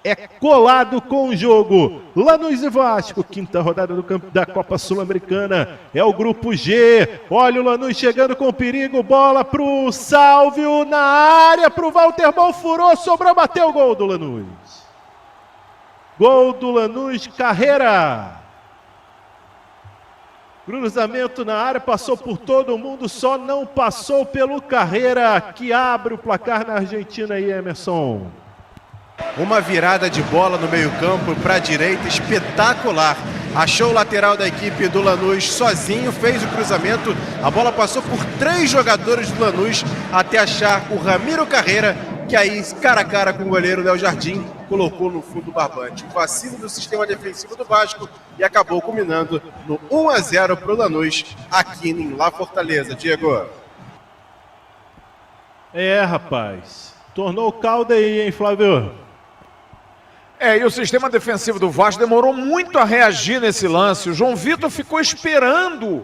é colado com o jogo. Lanús e Vasco, quinta rodada da Copa Sul-Americana. É o grupo G. Olha o Lanús chegando com perigo. Bola pro Sálvio na área. Pro Walter Bom, furou, sobrou, bateu o gol do Lanús. Gol do Lanús, Carreira. Cruzamento na área, passou por todo mundo, só não passou pelo Carreira, que abre o placar na Argentina aí, Emerson. Uma virada de bola no meio-campo para a direita, espetacular. Achou o lateral da equipe do Lanús sozinho, fez o cruzamento. A bola passou por 3 jogadores do Lanús até achar o Ramiro Carreira, que aí, cara a cara com o goleiro Léo Jardim, colocou no fundo do barbante. O vacilo do sistema defensivo do Vasco e acabou culminando no 1-0 para o Lanús aqui em La Fortaleza. Diego. Rapaz. Tornou o caldo aí, hein, Flávio? E o sistema defensivo do Vasco demorou muito a reagir nesse lance. O João Vitor ficou esperando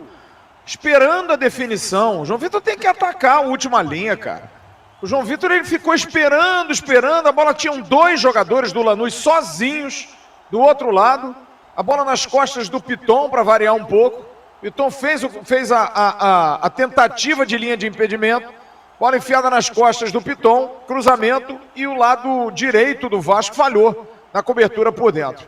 a definição. O João Vitor tem que atacar a última linha, cara. O João Vitor, ele ficou esperando. A bola tinham 2 jogadores do Lanús sozinhos do outro lado. A bola nas costas do Piton, para variar um pouco. O Piton fez a tentativa de linha de impedimento. Bola enfiada nas costas do Piton, cruzamento, e o lado direito do Vasco falhou na cobertura por dentro.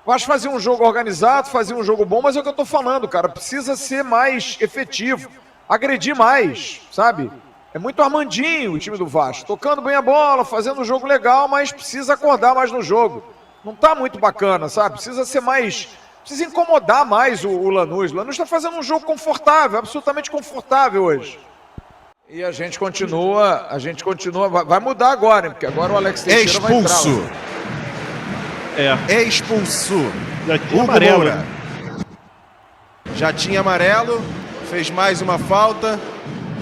O Vasco fazia um jogo organizado, fazia um jogo bom, mas é o que eu tô falando, cara. Precisa ser mais efetivo, agredir mais, sabe? É muito Armandinho o time do Vasco, tocando bem a bola, fazendo um jogo legal, mas precisa acordar mais no jogo. Não tá muito bacana, sabe? Precisa ser mais... Precisa incomodar mais o Lanús. O Lanús tá fazendo um jogo confortável, absolutamente confortável hoje. E a gente continua, vai mudar agora, hein? Porque agora o Alex Teixeira vai entrar. Expulso. Já tinha amarelo. Já tinha amarelo, fez mais uma falta,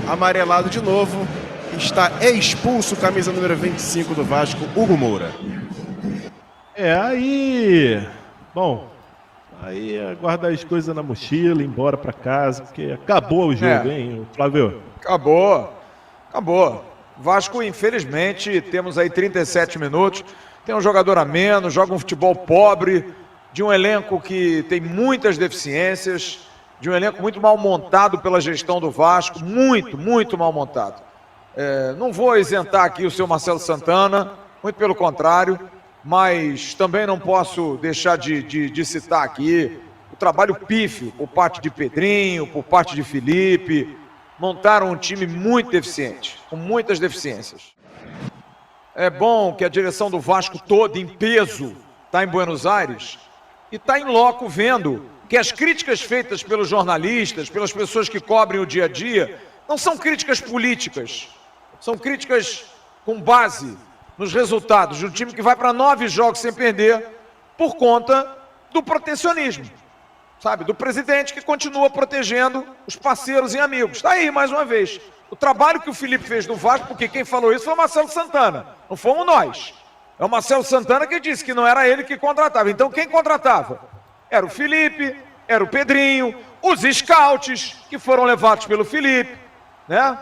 amarelado de novo. Está expulso, camisa número 25 do Vasco, Hugo Moura. Aí guardar as coisas na mochila, ir embora para casa, porque acabou o jogo, hein, Flávio? Acabou. Vasco, infelizmente, temos aí 37 minutos. Tem um jogador a menos, joga um futebol pobre, de um elenco que tem muitas deficiências, de um elenco muito mal montado pela gestão do Vasco, muito mal montado. Não vou isentar aqui o seu Marcelo Santana, muito pelo contrário, mas também não posso deixar de citar aqui o trabalho pífio por parte de Pedrinho, por parte de Felipe. Montaram um time muito deficiente, com muitas deficiências. É bom que a direção do Vasco toda, em peso, está em Buenos Aires e está em loco vendo que as críticas feitas pelos jornalistas, pelas pessoas que cobrem o dia a dia, não são críticas políticas, são críticas com base nos resultados de um time que vai para 9 jogos sem perder por conta do protecionismo. Sabe, do presidente que continua protegendo os parceiros e amigos. Está aí, mais uma vez, o trabalho que o Felipe fez no Vasco, porque quem falou isso foi o Marcelo Santana, não fomos nós. É o Marcelo Santana que disse que não era ele que contratava. Então quem contratava? Era o Felipe, era o Pedrinho, os scouts que foram levados pelo Felipe, né?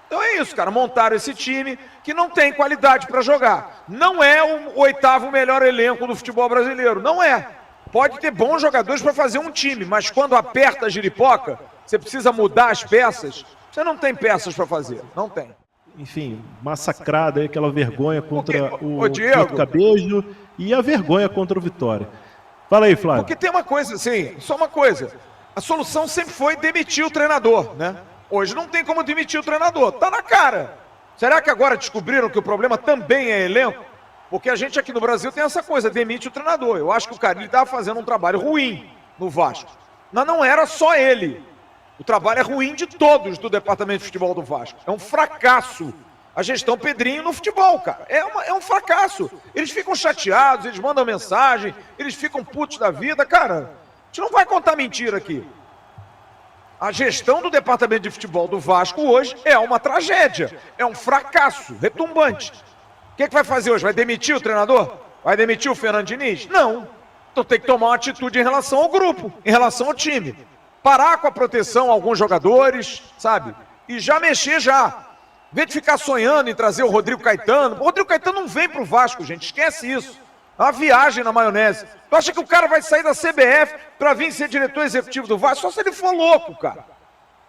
Então é isso, cara, montaram esse time que não tem qualidade para jogar. Não é o 8º melhor elenco do futebol brasileiro, não é. Pode ter bons jogadores para fazer um time, mas quando aperta a giripoca, você precisa mudar as peças, você não tem peças para fazer, não tem. Enfim, massacrada aí, aquela vergonha contra o Diego, Cabejo e a vergonha contra o Vitória. Fala aí, Flávio. Porque tem uma coisa assim, só uma coisa, a solução sempre foi demitir o treinador, né? Hoje não tem como demitir o treinador, tá na cara. Será que agora descobriram que o problema também é elenco? Porque a gente aqui no Brasil tem essa coisa, demite o treinador. Eu acho que o cara estava fazendo um trabalho ruim no Vasco. Mas não era só ele. O trabalho é ruim de todos do departamento de futebol do Vasco. É um fracasso. A gestão Pedrinho no futebol, cara. É um fracasso. Eles ficam chateados, eles mandam mensagem, eles ficam putos da vida. Cara, a gente não vai contar mentira aqui. A gestão do departamento de futebol do Vasco hoje é uma tragédia. É um fracasso retumbante. O que vai fazer hoje? Vai demitir o treinador? Vai demitir o Fernando Diniz? Não. Então tem que tomar uma atitude em relação ao grupo, em relação ao time. Parar com a proteção a alguns jogadores, sabe? E já mexer já. Em vez de ficar sonhando em trazer o Rodrigo Caetano. O Rodrigo Caetano não vem pro Vasco, gente. Esquece isso. Uma viagem na maionese. Tu acha que o cara vai sair da CBF para vir ser diretor executivo do Vasco? Só se ele for louco, cara.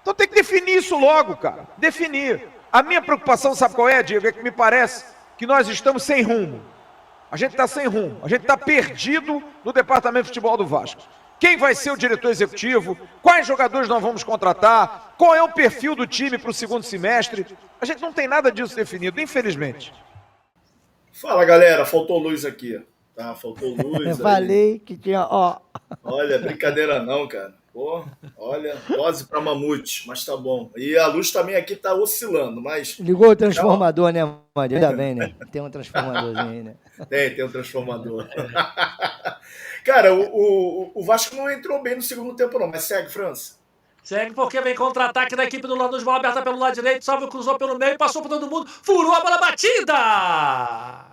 Então tem que definir isso logo, cara. Definir. A minha preocupação, sabe qual é, Diego? É que me parece que nós estamos sem rumo. A gente está sem rumo. A gente está perdido no departamento de futebol do Vasco. Quem vai ser o diretor executivo? Quais jogadores nós vamos contratar? Qual é o perfil do time para o segundo semestre? A gente não tem nada disso definido, infelizmente. Fala, galera. Faltou luz aqui. Tá, faltou luz. Eu falei que tinha, ó. Olha, brincadeira não, cara. Pô, olha, dose pra mamute, mas tá bom. E a luz também aqui tá oscilando, mas... Ligou o transformador, né, mano? Ainda bem, né? Tem um transformadorzinho aí, né? Tem um transformador. Cara, o Vasco não entrou bem no segundo tempo, não, mas segue, França. Segue porque vem contra-ataque da equipe do Lanús, bola aberta pelo lado direito, Salve cruzou pelo meio, passou por todo mundo, furou a bola batida!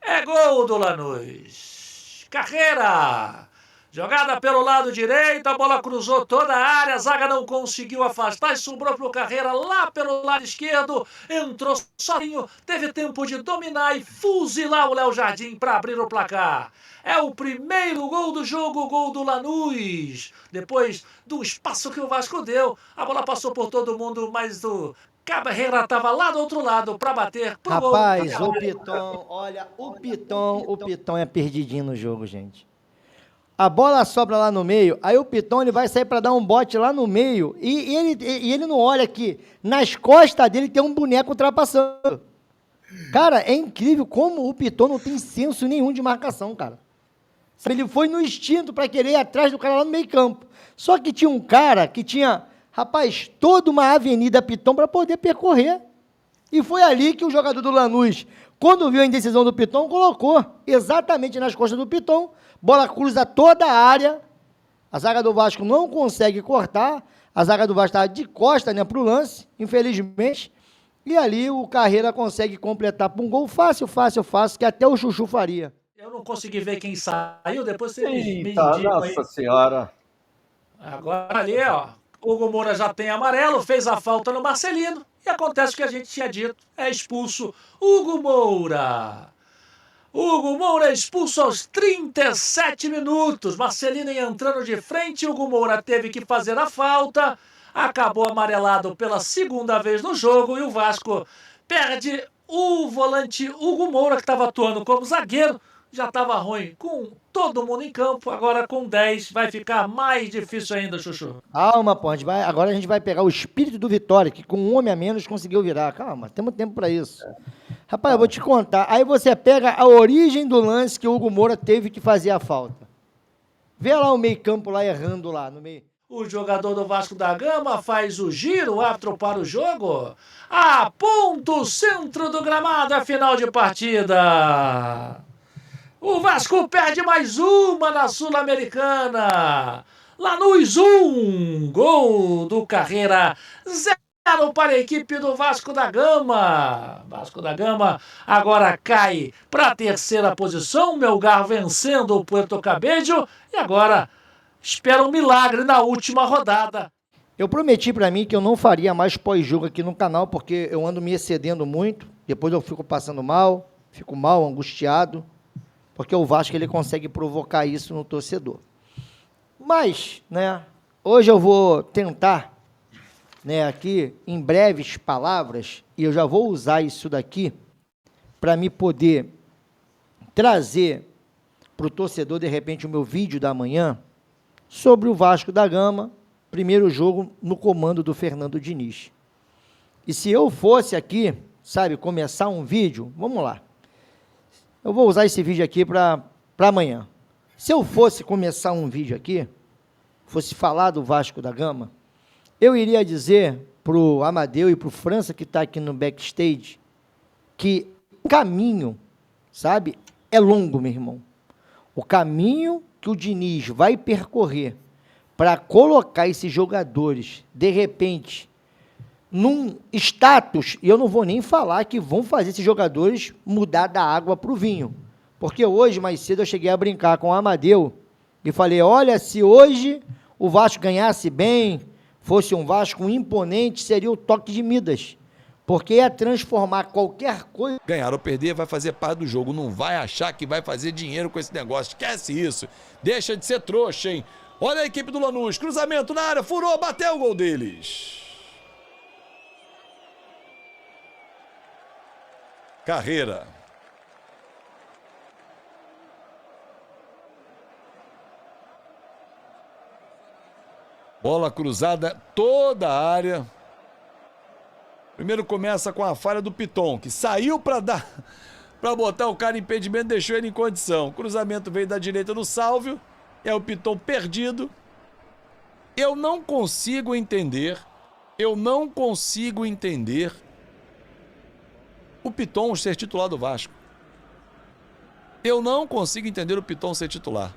É gol do Lanús. Carreira! Jogada pelo lado direito, a bola cruzou toda a área, a zaga não conseguiu afastar e sobrou para o Carreira lá pelo lado esquerdo, entrou sozinho, teve tempo de dominar e fuzilar o Léo Jardim para abrir o placar. É o primeiro gol do jogo, o gol do Lanús. Depois do espaço que o Vasco deu, a bola passou por todo mundo, mas o Carreira estava lá do outro lado para bater pro gol. Rapaz, o Piton, olha, o Piton é perdidinho no jogo, gente. A bola sobra lá no meio, aí o Piton ele vai sair para dar um bote lá no meio e ele não olha que nas costas dele tem um boneco ultrapassando. Cara, é incrível como o Piton não tem senso nenhum de marcação, cara. Ele foi no instinto para querer ir atrás do cara lá no meio campo. Só que tinha um cara que tinha, rapaz, toda uma avenida Piton para poder percorrer. E foi ali que o jogador do Lanús, quando viu a indecisão do Piton, colocou exatamente nas costas do Piton. Bola cruza toda a área, a zaga do Vasco não consegue cortar, a zaga do Vasco está de costa, né, para o lance, infelizmente, e ali o Carreira consegue completar para um gol fácil, que até o Chuchu faria. Eu não consegui ver quem saiu, depois você me indica aí. Nossa Senhora. Agora ali, ó, Hugo Moura já tem amarelo, fez a falta no Marcelino, e acontece o que a gente tinha dito, é expulso Hugo Moura. Hugo Moura expulso aos 37 minutos. Marcelino entrando de frente. Hugo Moura teve que fazer a falta. Acabou amarelado pela segunda vez no jogo. E o Vasco perde o volante Hugo Moura, que estava atuando como zagueiro. Já estava ruim com todo mundo em campo. Agora com 10 vai ficar mais difícil ainda, Chuchu. Calma, pô, agora a gente vai pegar o espírito do Vitória, que com um homem a menos conseguiu virar. Calma, temos tempo para isso. Rapaz, eu vou te contar. Aí você pega a origem do lance que o Hugo Moura teve que fazer a falta. Vê lá o meio campo lá errando lá no meio. O jogador do Vasco da Gama faz o giro, o árbitro para o jogo. Aponta o centro do gramado, a final de partida. O Vasco perde mais uma na Sul-Americana. Lanús 1, gol do Carreira, 0 para a equipe do Vasco da Gama. Vasco da Gama agora cai para a terceira posição. Melgar vencendo o Puerto Cabello. E agora espera um milagre na última rodada. Eu prometi para mim que eu não faria mais pós-jogo aqui no canal, porque eu ando me excedendo muito. Depois eu fico passando mal, fico mal, angustiado, porque o Vasco ele consegue provocar isso no torcedor. Mas, né, hoje eu vou tentar, né, aqui, em breves palavras, e eu já vou usar isso daqui para me poder trazer para o torcedor, de repente, o meu vídeo da manhã sobre o Vasco da Gama, primeiro jogo no comando do Fernando Diniz. E se eu fosse aqui, sabe, começar um vídeo, vamos lá, eu vou usar esse vídeo aqui para amanhã. Se eu fosse começar um vídeo aqui, fosse falar do Vasco da Gama, eu iria dizer para o Amadeu e para o França, que está aqui no backstage, que o caminho, sabe, é longo, meu irmão. O caminho que o Diniz vai percorrer para colocar esses jogadores, de repente, num status, e eu não vou nem falar que vão fazer esses jogadores mudar da água para o vinho, porque hoje, mais cedo, eu cheguei a brincar com o Amadeu e falei, olha, se hoje o Vasco ganhasse bem, fosse um Vasco imponente, seria o toque de Midas, Porque ia transformar qualquer coisa. Ganhar ou perder vai fazer parte do jogo. Não vai achar que vai fazer dinheiro com esse negócio. Esquece isso. Deixa de ser trouxa, hein? Olha a equipe do Lanús. Cruzamento na área. Furou, bateu o gol deles. Carreira. Bola cruzada toda a área. Primeiro começa com a falha do Piton, que saiu para botar o cara em impedimento, deixou ele em condição. Cruzamento veio da direita do Sálvio. É o Piton perdido. Eu não consigo entender o Piton ser titular do Vasco. Eu não consigo entender o Piton ser titular.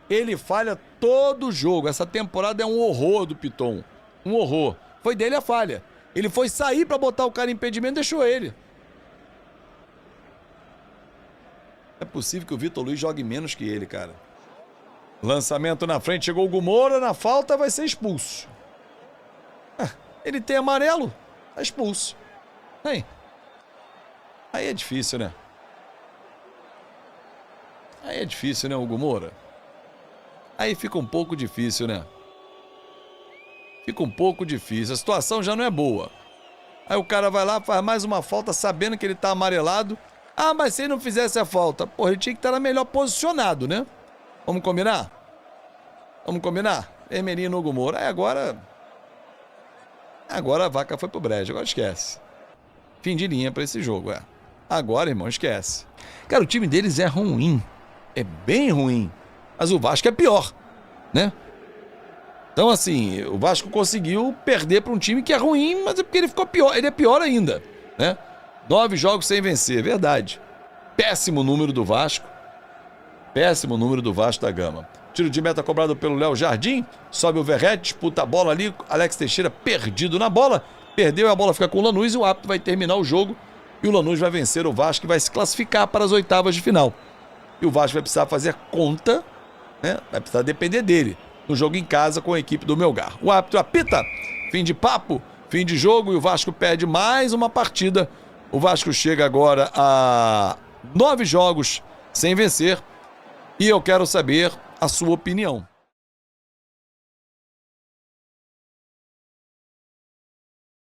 Ele falha todo o jogo. Essa temporada é um horror do Piton. Um horror. Foi dele a falha. Ele foi sair pra botar o cara em impedimento e deixou ele. É possível que o Vitor Luiz jogue menos que ele, cara. Lançamento na frente, chegou o Gumora, na falta vai ser expulso. Ele tem amarelo, tá expulso. Aí é difícil, né? Aí é difícil, né, o Gumora? Aí fica um pouco difícil, né? Fica um pouco difícil. A situação já não é boa. Aí o cara vai lá, faz mais uma falta sabendo que ele tá amarelado. Ah, mas se ele não fizesse a falta, porra, ele tinha que estar melhor posicionado, né? Vamos combinar? Vamos combinar? Vermelhinho no Gumora. Aí agora a vaca foi pro brejo. Agora esquece. Fim de linha pra esse jogo, é. Agora, irmão, esquece. Cara, o time deles é ruim. É bem ruim. Mas o Vasco é pior, né? Então, assim, o Vasco conseguiu perder para um time que é ruim, mas é porque ele ficou pior. Ele é pior ainda, né? 9 jogos sem vencer, verdade. Péssimo número do Vasco. Péssimo número do Vasco da Gama. Tiro de meta cobrado pelo Léo Jardim. Sobe o Verrete, disputa a bola ali. Alex Teixeira perdido na bola. Perdeu e a bola fica com o Lanús e o árbitro vai terminar o jogo. E o Lanús vai vencer o Vasco e vai se classificar para as oitavas de final. E o Vasco vai precisar fazer conta, né? Vai precisar depender dele no jogo em casa com a equipe do Melgar. O árbitro apita, fim de papo, fim de jogo e o Vasco perde mais uma partida. O Vasco chega agora a 9 jogos sem vencer e eu quero saber a sua opinião.